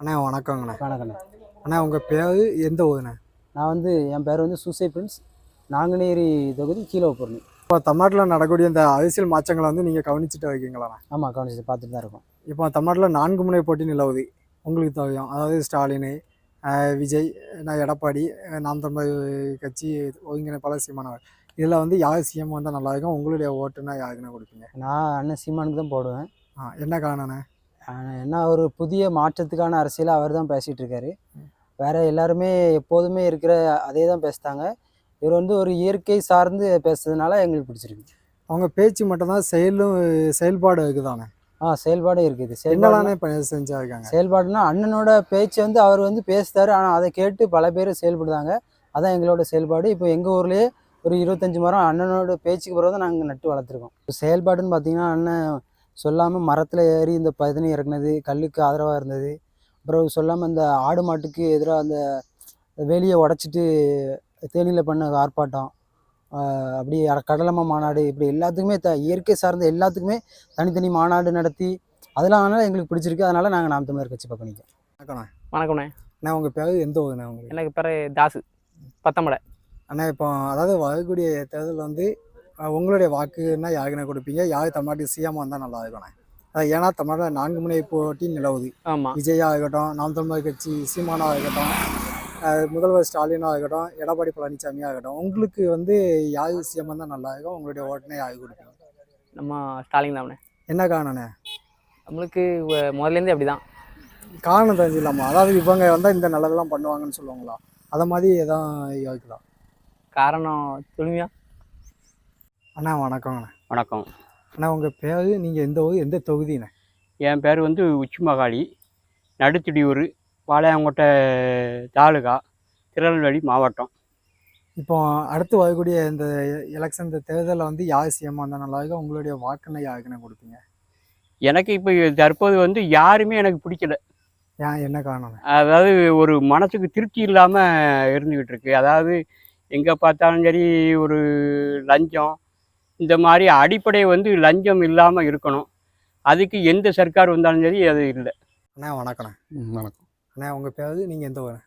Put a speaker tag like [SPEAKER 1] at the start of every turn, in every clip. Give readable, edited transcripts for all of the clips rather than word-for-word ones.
[SPEAKER 1] அண்ணா வணக்கங்கண்ணே.
[SPEAKER 2] வணக்கண்ணே.
[SPEAKER 1] அண்ணா உங்கள் பேர் எந்த ஊருண்ணே?
[SPEAKER 2] என் பேர் வந்து சூசை பிரின்ஸ், நாங்குநேரி தொகுதி கீழவப்பூர்ணி.
[SPEAKER 1] இப்போ தமிழ்நாட்டில் நடக்கக்கூடிய இந்த அரசியல் மாற்றங்களை வந்து நீங்கள் கவனிச்சுட்டு இருக்கீங்களாண்ணா?
[SPEAKER 2] ஆமாம், கவனிச்சு பார்த்துட்டு தான் இருக்கோம்.
[SPEAKER 1] இப்போ தமிழ்நாட்டில் 4 முனை போட்டி நிலவுது உங்களுக்கு தெரியும். அதாவது ஸ்டாலின், விஜய், எடப்பாடி, நாம் தமிழர் கட்சி ஒருங்கிணைப்பாளர் சீமானவர். இதில் வந்து யார் சிஎம் வந்தால் நல்லா இருக்கும்? உங்களுடைய ஓட்டுன்னா யாருக்குன்னா கொடுப்பீங்க?
[SPEAKER 2] நான் அண்ணன் சீமானுக்கு தான் போடுவேன்.
[SPEAKER 1] என்ன காரணண்ணே?
[SPEAKER 2] என்ன ஒரு புதிய மாற்றத்துக்கான அரசியலை அவர் தான் பேசிகிட்டு இருக்காரு. வேறு எல்லாருமே எப்போதுமே இருக்கிற அதே தான் பேசுகிறாங்க. இவர் வந்து ஒரு இயற்கை சார்ந்து பேசுறதுனால எங்களுக்கு பிடிச்சிருக்கு.
[SPEAKER 1] அவங்க பேச்சு மட்டும்தான் செயல்பாடு இருக்குதானே?
[SPEAKER 2] செயல்பாடும் இருக்குது.
[SPEAKER 1] என்னெல்லாமே செஞ்சா இருக்காங்க.
[SPEAKER 2] செயல்பாடுனா அண்ணனோட பேச்சு வந்து அவர் வந்து பேசுகிறாரு, ஆனால் அதை கேட்டு பல பேர் செயல்படுதாங்க. அதான் எங்களோட செயல்பாடு. இப்போ எங்கள் ஊர்லேயே ஒரு 25 மரம் அண்ணனோட பேச்சுக்கு பிறகு தான் நாங்கள் நட்டு வளர்த்துருக்கோம். செயல்பாடுன்னு பார்த்தீங்கன்னா, அண்ணன் சொல்லாமல் மரத்தில் ஏறி இந்த பதினி இறக்குனது, கல்லுக்கு ஆதரவாக இருந்தது. அப்புறம் சொல்லாமல் இந்த ஆடு மாட்டுக்கு எதிராக அந்த வேலியை உடச்சிட்டு தேனியில் பண்ண ஆர்ப்பாட்டம், அப்படி கடலம்மா மாநாடு, இப்படி எல்லாத்துக்குமே இயற்கை சார்ந்த எல்லாத்துக்குமே தனித்தனி மாநாடு நடத்தி அதெல்லாம் அதனால் எங்களுக்கு பிடிச்சிருக்கு. அதனால் நாங்கள் நாம் தமிழர் கட்சி பக்கம் நிற்கோம்.
[SPEAKER 1] வணக்கண்ணா.
[SPEAKER 3] வணக்கண்ணே.
[SPEAKER 1] அண்ணா உங்கள் பேர் எந்த ஊருண்ணே? உங்களுக்கு
[SPEAKER 3] எனக்கு பேர் தாசு, பத்தமடை.
[SPEAKER 1] அண்ணா இப்போ அதாவது வரக்கூடிய தேர்தல் வந்து உங்களுடைய வாக்குன்னா யாருக்குன்னா கொடுப்பீங்க? யார் தமிழ்நாட்டுக்கு சிஎம் வந்தால் நல்லா இருக்கணும்? அது ஏன்னா தமிழ்நாட்டில் 4 முனை போட்டி நிலவுது.
[SPEAKER 3] ஆமாம்,
[SPEAKER 1] விஜயா இருக்கட்டும், நாம் தமிழர் கட்சி சீமானா இருக்கட்டும், முதல்வர் ஸ்டாலினாக இருக்கட்டும், எடப்பாடி பழனிசாமியாக இருக்கட்டும், உங்களுக்கு வந்து யார் சிஎம் வந்தால் நல்லா இருக்கும்? உங்களுடைய ஓட்டுனே யாருக்கு கொடுப்பீங்க?
[SPEAKER 3] நம்ம ஸ்டாலின் தானே.
[SPEAKER 1] என்ன காரணண்ணே?
[SPEAKER 3] நம்மளுக்கு முதல்லேருந்தே அப்படி தான்.
[SPEAKER 1] காரணம் தெரிஞ்சிடலாமா? அதாவது இவங்க வந்தால் இந்த நல்லதெல்லாம் பண்ணுவாங்கன்னு சொல்லுவாங்களா? அதை மாதிரி எதாவது யோசிக்கலாம்.
[SPEAKER 3] காரணம் சொல்லுவியா?
[SPEAKER 1] அண்ணா வணக்கங்கண்ணா.
[SPEAKER 4] வணக்கம்.
[SPEAKER 1] அண்ணா உங்கள் பேர், நீங்கள் எந்த ஊர், எந்த தொகுதிண்ணே?
[SPEAKER 4] என் பேர் வந்து உச்சிமகாளி, நடுத்துடியூர், பாளையங்கோட்டை தாலுகா, திருநெல்வேலி மாவட்டம்.
[SPEAKER 1] இப்போ அடுத்து வரக்கூடிய இந்த எலெக்ஷன், இந்த தேர்தலில் வந்து யார் சிஎம் வந்தால் நல்லா இருக்கும்? உங்களுடைய வாக்குன்னு யாருக்குன்னு கொடுப்பீங்க?
[SPEAKER 4] எனக்கு இப்போ தற்போது வந்து யாருமே எனக்கு பிடிக்கல.
[SPEAKER 1] ஏன், என்ன காரணம்?
[SPEAKER 4] அதாவது ஒரு மனசுக்கு திருப்தி இல்லாமல் இருந்துக்கிட்டு இருக்கு. அதாவது எங்கே பார்த்தாலும் சரி ஒரு லஞ்சம், இந்த மாதிரி அடிப்படை வந்து லஞ்சம் இல்லாமல் இருக்கணும். அதுக்கு எந்த சர்க்கார் வந்தாலும் சரி அது இல்லை.
[SPEAKER 1] அண்ணா வணக்கண்ணே.
[SPEAKER 5] வணக்கம்.
[SPEAKER 1] அண்ணா உங்கள் பேர், நீங்கள் எந்த ஊர்?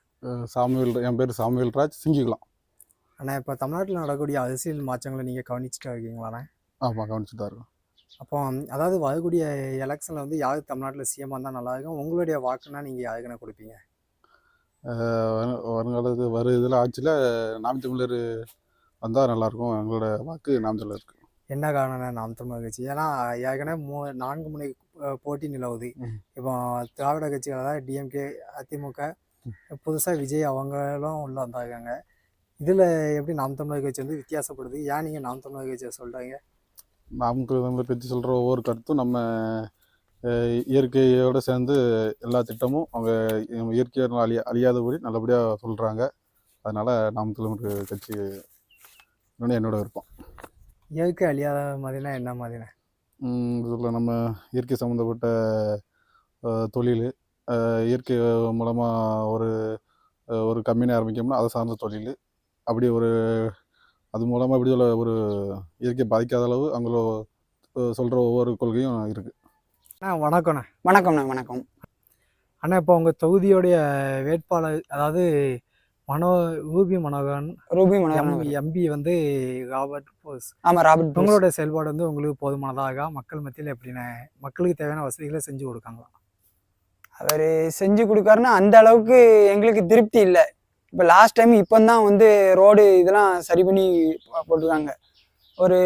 [SPEAKER 5] என் பேர் சாமுவேல்ராஜ், சிங்கிக்கலாம்.
[SPEAKER 1] அண்ணா இப்போ தமிழ்நாட்டில் நடக்கக்கூடிய அரசியல் மாற்றங்களை நீங்கள் கவனிச்சுட்டு இருக்கீங்களாண்ணே?
[SPEAKER 5] ஆமாம், கவனிச்சுட்டு தான் இருக்கோம்.
[SPEAKER 1] அப்போ அதாவது வரக்கூடிய எலெக்ஷனில் வந்து யார் தமிழ்நாட்டில் சிஎம் வந்தால் நல்லா இருக்கும்? உங்களுடைய வாக்குன்னா நீங்கள் யாருக்குன்னு கொடுப்பீங்க?
[SPEAKER 5] வருங்காலத்து இதில் ஆட்சியில் நாம் தமிழர் வந்தால் நல்லாயிருக்கும். எங்களோட வாக்கு நாம் தமிழருக்கு.
[SPEAKER 1] என்ன காரணம்னா நாம் தமிழர் கட்சி? ஏன்னா ஏற்கனவே 4 முனை போட்டி நிலவுது. இப்போ திராவிட கட்சிகள், அதாவது டிஎம்கே, அதிமுக, புதுசாக விஜய் அவங்களும் உள்ள வந்தாங்க. இதில் எப்படி நாம் தமிழர் கட்சி வந்து வித்தியாசப்படுது? ஏன் நீங்கள் நாம் தமிழர் கட்சியை சொல்கிறீங்க?
[SPEAKER 5] நாம் தமிழர் கட்சி சொல்கிற ஒவ்வொரு கருத்தும் நம்ம இயற்கையோடு சேர்ந்து எல்லா திட்டமும் அவங்க இயற்கையாக அழியாதபடி நல்லபடியாக சொல்கிறாங்க. அதனால் நாம் தமிழர் கட்சி என்னோட விருப்பம்.
[SPEAKER 1] இயற்கை அழியாத மாதிரினா என்ன மாதிரினா?
[SPEAKER 5] இதில் நம்ம இயற்கை சம்மந்தப்பட்ட தொழில், இயற்கை மூலமாக ஒரு கம்பெனி ஆரம்பிக்கணும்னா அதை சார்ந்த தொழில், அப்படி அது மூலமாக இப்படி ஒரு இயற்கை பாதிக்காத அளவு அவங்கள சொல்கிற ஒவ்வொரு கொள்கையும் இருக்குது.
[SPEAKER 1] அண்ணா வணக்கண்ணே.
[SPEAKER 2] வணக்கம்ண்ணா. வணக்கம்
[SPEAKER 1] அண்ணா. இப்போ உங்கள் தொகுதியோடைய வேட்பாளர், அதாவது ரூபி மனோகரன் எம்பி வந்து ராபர்ட் போஸ்.
[SPEAKER 2] ஆமாம், ராபர்ட்.
[SPEAKER 1] உங்களோட செயல்பாடு வந்து உங்களுக்கு போதுமானதாக? மக்கள் மத்தியில் எப்படின்னா மக்களுக்கு தேவையான வசதிகளை செஞ்சு கொடுக்காங்களா?
[SPEAKER 6] அவர் செஞ்சு கொடுக்காருன்னா அந்த அளவுக்கு எங்களுக்கு திருப்தி இல்லை. இப்போ லாஸ்ட் டைம் இப்போ தான் வந்து ரோடு இதெல்லாம் சரி பண்ணி போட்டிருக்காங்க. ஒரு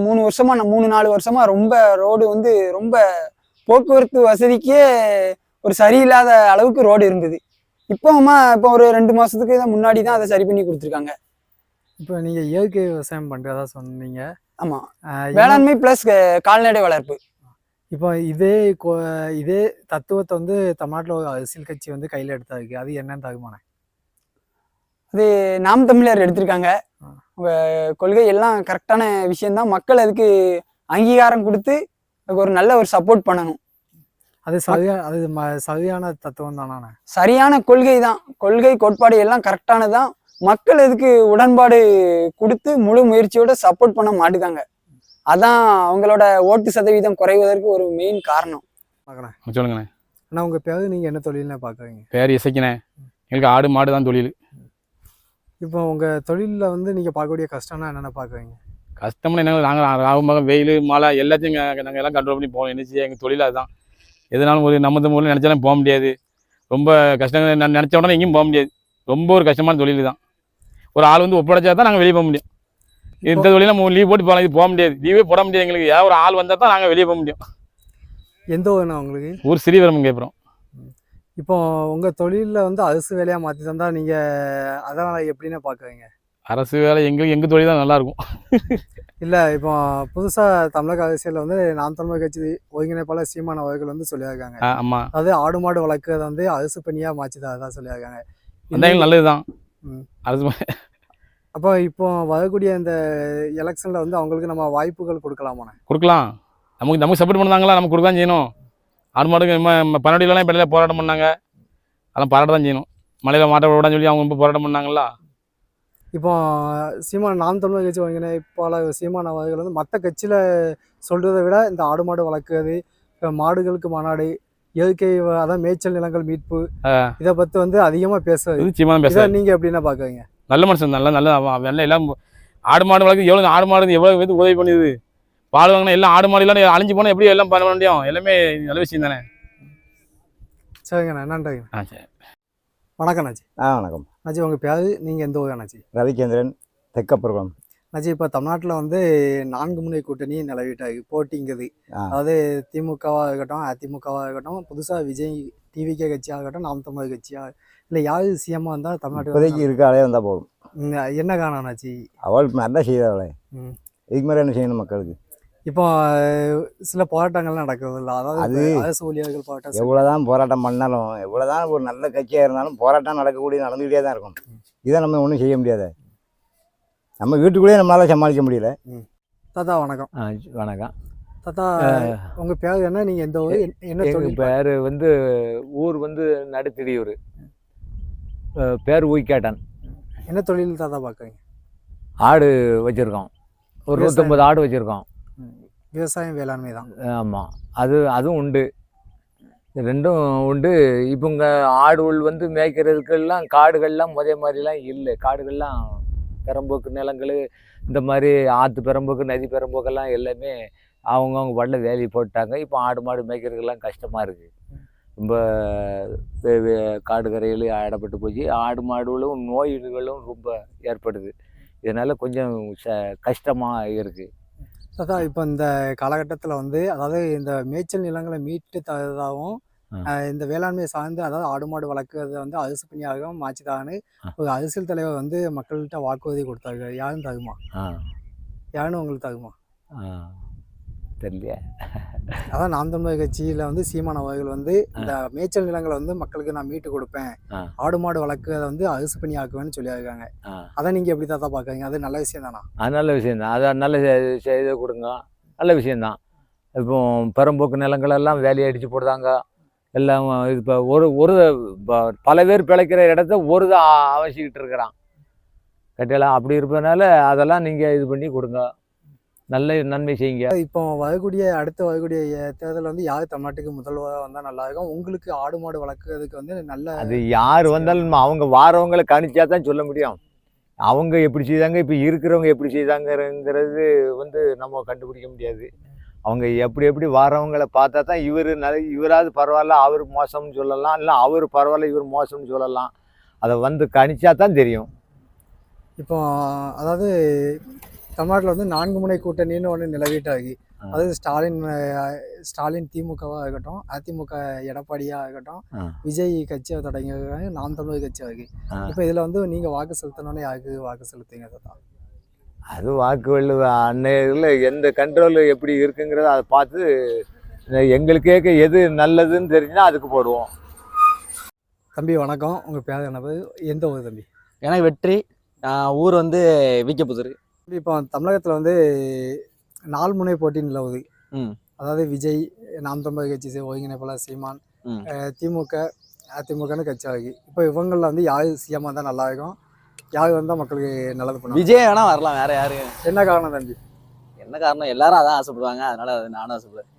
[SPEAKER 6] 3-4 வருஷமா ரொம்ப ரோடு வந்து ரொம்ப போக்குவரத்து வசதிக்கே ஒரு சரியில்லாத அளவுக்கு ரோடு இருந்தது. இப்போ ஒரு 2 மாதத்துக்கு முன்னாடி தான் அதை சரி பண்ணி கொடுத்துருக்காங்க.
[SPEAKER 1] இப்போ நீங்கள் இயற்கை விவசாயம் பண்ணுறதா சொன்னீங்க.
[SPEAKER 6] ஆமாம், வேளாண்மை ப்ளஸ் கால்நடை வளர்ப்பு.
[SPEAKER 1] இப்போ இதே தத்துவத்தை வந்து தமிழ்நாட்டில் ஒரு அரசியல் கட்சி வந்து கையில் எடுத்தாருக்கு. அது என்னன்னு தகுமான?
[SPEAKER 6] அது நாம் தமிழர் எடுத்திருக்காங்க. கொள்கை எல்லாம் கரெக்டான விஷயம்தான். மக்கள் அதுக்கு அங்கீகாரம் கொடுத்து அதுக்கு ஒரு நல்ல ஒரு சப்போர்ட் பண்ணணும்.
[SPEAKER 1] அது சரியான தத்துவம் தானே?
[SPEAKER 6] சரியான கொள்கை தான். கொள்கை கோட்பாடு எல்லாம் கரெக்டானதான். மக்கள் இதுக்கு உடன்பாடு கொடுத்து முழு முயற்சியோட சப்போர்ட் பண்ண மாட்டுக்காங்க. அதான் அவங்களோட ஓட்டு சதவீதம் குறைவதற்கு ஒரு மெயின் காரணம்.
[SPEAKER 5] சொல்லுங்கண்ணே.
[SPEAKER 1] ஆனால் உங்கள் பேர் நீங்கள் என்ன தொழில்னு பார்க்குறீங்க?
[SPEAKER 7] பேர் இசைக்கினே. எங்களுக்கு ஆடு மாடு தான் தொழில்.
[SPEAKER 1] இப்போ உங்கள் தொழிலில் வந்து நீங்கள் பார்க்கக்கூடிய கஷ்டம்னா என்னென்ன பார்க்குறீங்க?
[SPEAKER 7] கஷ்டம்னு என்ன, நாங்கள் ஆகும்போது வெயில் மழை எல்லாத்தையும் நாங்கள் எல்லாம் கண்ட்ரோல் பண்ணி போவோம். என்ன செய்ய, எங்கள் தொழில் அதுதான். எதுனாலும் ஒரு நம்ம ஊரில் நினச்சாலும் போக முடியாது. ரொம்ப கஷ்டங்கள் நினச்ச உடனே எங்கேயும் போக முடியாது. ரொம்ப ஒரு கஷ்டமான தொழில் தான். ஒரு ஆள் வந்து ஒப்படைச்சா தான் நாங்கள் வெளியே போக முடியும். இந்த தொழில் நம்ம லீவ் போட்டு போகலாம், இது போக முடியாது. லீவே போட முடியாது எங்களுக்கு. ஏதாவது ஒரு ஆள் வந்தால் தான் நாங்கள் வெளியே போக முடியும்.
[SPEAKER 1] எந்த ஊர்னா உங்களுக்கு?
[SPEAKER 7] ஊர் ஸ்ரீவரம் கேட்குறோம்.
[SPEAKER 1] இப்போ உங்கள் தொழிலில் வந்து அரசு வேலையாக மாற்றி தந்தால் நீங்கள் அதனால் எப்படின்னு பார்க்குறீங்க?
[SPEAKER 7] அரசு வேலை எங்கள் தொழில் தான் நல்லாயிருக்கும்.
[SPEAKER 1] இல்லை, இப்போ புதுசாக தமிழக அரசியலில் வந்து நாம் தமிழர் கட்சி ஒருங்கிணைப்பாளர் சீமான் அவர்கள் வந்து சொல்லியிருக்காங்க.
[SPEAKER 7] ஆமாம்,
[SPEAKER 1] அதாவது ஆடு மாடு வளர்க்குறத வந்து அரசு பணியாக மாற்றி தான் சொல்லியிருக்காங்க.
[SPEAKER 7] வந்தாலும் நல்லது தான்.
[SPEAKER 1] ம்.
[SPEAKER 7] அரசு
[SPEAKER 1] அப்போ இப்போ வரக்கூடிய இந்த எலெக்ஷனில் வந்து அவங்களுக்கு நம்ம வாய்ப்புகள் கொடுக்கலாமாண்ணே?
[SPEAKER 7] கொடுக்கலாம். நமக்கு சப்போர்ட் பண்ணாங்களா, நமக்கு கொடுக்க தான் செய்யணும். ஆடு மாடுக்கு பனடியிலலாம் இப்போ போராட்டம் பண்ணாங்க. அதெல்லாம் பாராட்ட தான் செய்யணும். மலையில் மாட்ட விடான்னு சொல்லி அவங்க ரொம்ப போராட்டம் பண்ணாங்களா.
[SPEAKER 1] இப்போ சீமான் நாம் தமிழர் கட்சி ஒருங்கிணைப்பாளர் சீமான் அவர்கள் வந்து மற்ற கட்சியில் சொல்கிறத விட இந்த ஆடு மாடு வளர்க்குறது, இப்போ மாடுகளுக்கு மாநாடு, இயற்கை அதான் மேய்ச்சல் நிலங்கள் மீட்பு, இதை பற்றி வந்து அதிகமாக பேசுறது.
[SPEAKER 7] சீமான் பேச
[SPEAKER 1] நீங்கள் எப்படின்னா பார்க்குறீங்க?
[SPEAKER 7] நல்ல மனுஷன், நல்ல எல்லாம் ஆடு மாடு வளர்க்கு எவ்வளோ ஆடு மாடு எவ்வளோ பேருக்கு உதவி பண்ணுது. பால் வாங்கினா எல்லாம் ஆடு மாடு எல்லாம் அழிஞ்சு போனால் எப்படி எல்லாம் பண்ண முடியும்? எல்லாமே நல்ல விஷயம் தானே.
[SPEAKER 1] சரிங்கண்ணா, நன்றிங்கண்ணா.
[SPEAKER 7] சரி.
[SPEAKER 1] வணக்கம் நாச்சி.
[SPEAKER 6] வணக்கம்.
[SPEAKER 1] நாச்சி, உங்கள் பேர் நீங்கள் எந்த ஊர் நாச்சி?
[SPEAKER 6] ரவிச்சந்திரன், தெக்கப்புறம்.
[SPEAKER 1] நாச்சி, இப்போ தமிழ்நாட்டில் வந்து 4 முனை கூட்டணி நிலவிட்டாங்க போட்டிங்குது. அதாவது திமுகவாக இருக்கட்டும், அதிமுகவாக இருக்கட்டும், புதுசாக விஜய் டிவிகே கட்சியாக இருக்கட்டும், நாம் தமிழர் கட்சியாக, இல்லை யார் சிஎம்மாக இருந்தால் தமிழ்நாட்டுக்கு
[SPEAKER 6] இருக்காளே வந்தால் போதும்.
[SPEAKER 1] என்ன காரணம் நாச்சி?
[SPEAKER 6] அவள் நல்லா செய்தாளே. இதுக்கு மாதிரி என்ன செய்யணும் மக்களுக்கு?
[SPEAKER 1] இப்போ சில போராட்டங்கள்லாம் நடக்கிறது இல்லை, அதாவது அரசு ஊழியர்கள் போராட்டம்.
[SPEAKER 6] எவ்வளோதான் போராட்டம் பண்ணாலும், எவ்வளோதான் ஒரு நல்ல கட்சியாக இருந்தாலும் போராட்டம் நடந்துக்கிட்டே தான் இருக்கும். இதை நம்ம ஒன்றும் செய்ய முடியாது. நம்ம வீட்டுக்குள்ளேயே நம்மளால சமாளிக்க முடியல.
[SPEAKER 1] தாத்தா வணக்கம்.
[SPEAKER 8] வணக்கம்
[SPEAKER 1] தாத்தா, உங்கள் பேர் என்ன? நீங்கள் எந்த ஊர், என்ன தொழில்?
[SPEAKER 8] பேர் வந்து ஊர் வந்து நடுத்திரியூர், பேர் ஊய்க்காட்டன்.
[SPEAKER 1] என்ன தொழில் தாத்தா பார்க்குறீங்க?
[SPEAKER 8] ஆடு வச்சுருக்கோம், ஒரு 150 ஆடு வச்சுருக்கோம்.
[SPEAKER 1] விவசாயம் வேளாண்மை தான்.
[SPEAKER 8] ஆமாம், அதுவும் உண்டு, ரெண்டும் உண்டு. இப்போ இங்கே ஆடுகள் வந்து மேய்க்கிறதுக்கெல்லாம் காடுகள்லாம் மாதிரிலாம் இல்லை. காடுகள்லாம் பெரம்போக்கு நிலங்கள், இந்த மாதிரி ஆற்று பெரம்போக்கு, நதி பெரம்போக்கெல்லாம் எல்லாமே அவங்கவுங்க பாட்டில் வேலையை போட்டாங்க. இப்போ ஆடு மாடு மேய்க்கிறதுக்கெல்லாம் கஷ்டமாக இருக்குது. ரொம்ப காடு கரையில் ஆடப்பட்டு போச்சு. ஆடு மாடுகளும் நோய்களும் ரொம்ப ஏற்படுது. இதனால் கொஞ்சம் கஷ்டமாக இருக்குது.
[SPEAKER 1] அதான் இப்போ இந்த காலகட்டத்தில் வந்து அதாவது இந்த மேய்ச்சல் நிலங்களை மீட்டு தரதாகவும் இந்த வேளாண்மையை சார்ந்து அதாவது ஆடு மாடு வளர்க்குறத வந்து அரசு பணியாகவும் மாற்றிதான்னு ஒரு அரசியல் தலைவர் வந்து மக்கள்கிட்ட வாக்குறுதி கொடுத்தாங்க. யாரும் தகுமா? யாருன்னு உங்களுக்கு தகுமா
[SPEAKER 8] தெரியல.
[SPEAKER 1] அதான் நாம் தமிழர் கட்சியில் வந்து சீமான் அவர்கள் வந்து இந்த மேய்ச்சல் நிலங்களை வந்து மக்களுக்கு நான் மீட்டு கொடுப்பேன், ஆடு மாடு வளர்க்குறத வந்து அரசு பணி ஆக்குவேன்னு சொல்லியிருக்காங்க. அதை நீங்கள் எப்படி தாத்தா பார்க்குறீங்க? அது நல்ல விஷயம் தானா?
[SPEAKER 8] அது நல்ல விஷயந்தான். அதை நல்ல செய்து கொடுங்க, நல்ல விஷயந்தான். இப்போ பெரம்போக்கு நிலங்களெல்லாம் வேலையை அடித்து போடுதாங்க எல்லாம். இது இப்போ ஒரு பல பேர் பிழைக்கிற இடத்த ஒரு அவசிக்கிட்டு இருக்கிறான் கட்டியெல்லாம். அப்படி இருப்பதனால அதெல்லாம் நீங்கள் இது பண்ணி கொடுங்க, நல்ல நன்மை செய்யுங்க.
[SPEAKER 1] இப்போ அடுத்து வரக்கூடிய தேர்தல் வந்து யார் தமிழ்நாட்டுக்கு முதல்வராக வந்தால் நல்லா இருக்கும்? உங்களுக்கு ஆடு மாடு வளர்க்குறதுக்கு வந்து நல்ல
[SPEAKER 8] அது யார் வந்தாலும் அவங்க வாரவங்களை கணிச்சா தான் சொல்ல முடியும். அவங்க எப்படி செய்தாங்க, இப்போ இருக்கிறவங்க எப்படி செய்தாங்கிறது வந்து நம்ம கண்டுபிடிக்க முடியாது. அவங்க எப்படி வாரவங்களை பார்த்தா தான் இவராது பரவாயில்ல அவர் மோசம்னு சொல்லலாம், இல்லை அவர் பரவாயில்ல இவர் மோசம்னு சொல்லலாம். அதை வந்து கணிச்சா தான் தெரியும்.
[SPEAKER 1] இப்போ அதாவது தமிழ்நாட்டில் வந்து 4 முனை கூட்டணின்னு ஒன்று நிலவிட்டாகி, அதாவது ஸ்டாலின் திமுகவாக இருக்கட்டும், அதிமுக எடப்பாடியாக இருக்கட்டும், விஜய் கட்சியை தொடங்கியிருக்காங்க, நாம் தமிழர் கட்சி ஆகி. இப்போ இதில் வந்து நீங்கள் வாக்கு செலுத்தணும்னு யாருக்கு வாக்கு செலுத்துங்க தாத்தா?
[SPEAKER 8] அது வாக்குகள் அன்னையில் எந்த கண்ட்ரோல் எப்படி இருக்குங்கிறத அதை பார்த்து எங்களுக்கே எது நல்லதுன்னு தெரிஞ்சுன்னா அதுக்கு போடுவோம்.
[SPEAKER 1] தம்பி வணக்கம். உங்கள் பேர் என்ன? எந்த ஊர் தம்பி?
[SPEAKER 9] எனக்கு வெற்றி. ஊர் வந்து விக்கப்புதூர்.
[SPEAKER 1] இப்போ தமிழகத்தில் வந்து 4 முனை போட்டி நிலவுது. அதாவது விஜய், நாம் தமிழர் கட்சி ஒருங்கிணைப்பாளர் சீமான், திமுக, அதிமுகன்னு கட்சி ஆகி. இப்போ இவங்களில் வந்து யார் சிஎம்மாக தான் நல்லா இருக்கும், யார் வந்தால் மக்களுக்கு நல்லது பண்ணுவாங்க?
[SPEAKER 9] விஜய் வேணா வரலாம், வேற யாரு?
[SPEAKER 1] என்ன காரணம் தம்பி?
[SPEAKER 9] என்ன காரணம்? எல்லாரும் அதான் ஆசைப்படுவாங்க, அதனால நானும் ஆசைப்படுவேன்.